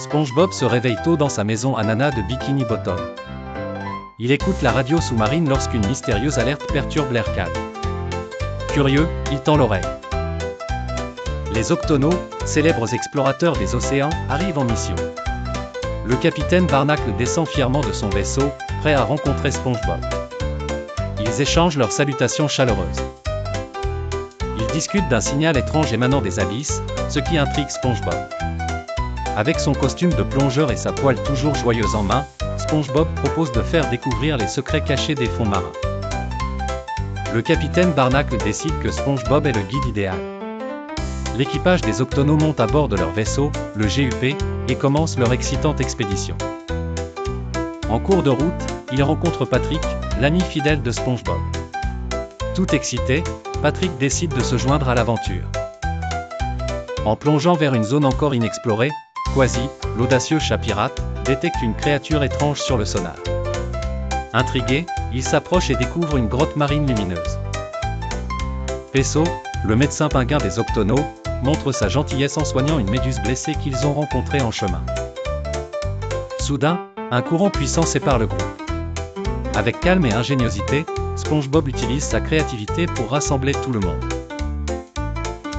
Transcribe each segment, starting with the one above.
SpongeBob se réveille tôt dans sa maison ananas de Bikini Bottom. Il écoute la radio sous-marine lorsqu'une mystérieuse alerte perturbe l'air calme. Curieux, il tend l'oreille. Les Octonaux, célèbres explorateurs des océans, arrivent en mission. Le capitaine Barnacle descend fièrement de son vaisseau, prêt à rencontrer SpongeBob. Ils échangent leurs salutations chaleureuses. Ils discutent d'un signal étrange émanant des abysses, ce qui intrigue SpongeBob. Avec son costume de plongeur et sa poêle toujours joyeuse en main, SpongeBob propose de faire découvrir les secrets cachés des fonds marins. Le capitaine Barnacle décide que SpongeBob est le guide idéal. L'équipage des Octonaux monte à bord de leur vaisseau, le GUP, et commence leur excitante expédition. En cours de route, ils rencontrent Patrick, l'ami fidèle de SpongeBob. Tout excité, Patrick décide de se joindre à l'aventure. En plongeant vers une zone encore inexplorée, Quasi, l'audacieux chat pirate, détecte une créature étrange sur le sonar. Intrigué, il s'approche et découvre une grotte marine lumineuse. Peso, le médecin pinguin des Octonaux, montre sa gentillesse en soignant une méduse blessée qu'ils ont rencontrée en chemin. Soudain, un courant puissant sépare le groupe. Avec calme et ingéniosité, SpongeBob utilise sa créativité pour rassembler tout le monde.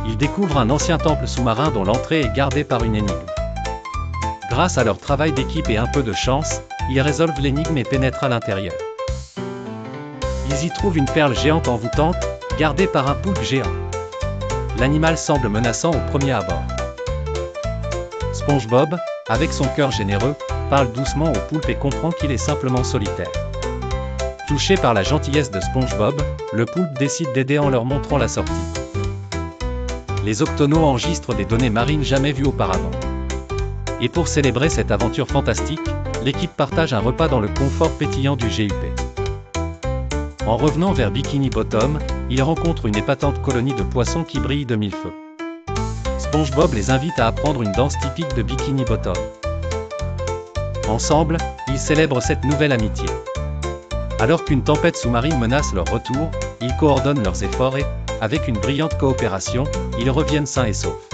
Ils découvrent un ancien temple sous-marin dont l'entrée est gardée par une énigme. Grâce à leur travail d'équipe et un peu de chance, ils résolvent l'énigme et pénètrent à l'intérieur. Ils y trouvent une perle géante envoûtante, gardée par un poulpe géant. L'animal semble menaçant au premier abord. SpongeBob, avec son cœur généreux, parle doucement au poulpe et comprend qu'il est simplement solitaire. Touché par la gentillesse de SpongeBob, le poulpe décide d'aider en leur montrant la sortie. Les Octonaux enregistrent des données marines jamais vues auparavant. Et pour célébrer cette aventure fantastique, l'équipe partage un repas dans le confort pétillant du GUP. En revenant vers Bikini Bottom, ils rencontrent une épatante colonie de poissons qui brillent de mille feux. SpongeBob les invite à apprendre une danse typique de Bikini Bottom. Ensemble, ils célèbrent cette nouvelle amitié. Alors qu'une tempête sous-marine menace leur retour, ils coordonnent leurs efforts et, avec une brillante coopération, ils reviennent sains et saufs.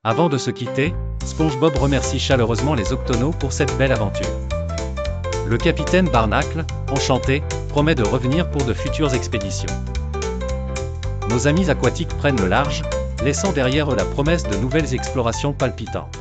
Avant de se quitter, SpongeBob remercie chaleureusement les Octonaux pour cette belle aventure. Le capitaine Barnacle, enchanté, promet de revenir pour de futures expéditions. Nos amis aquatiques prennent le large, laissant derrière eux la promesse de nouvelles explorations palpitantes.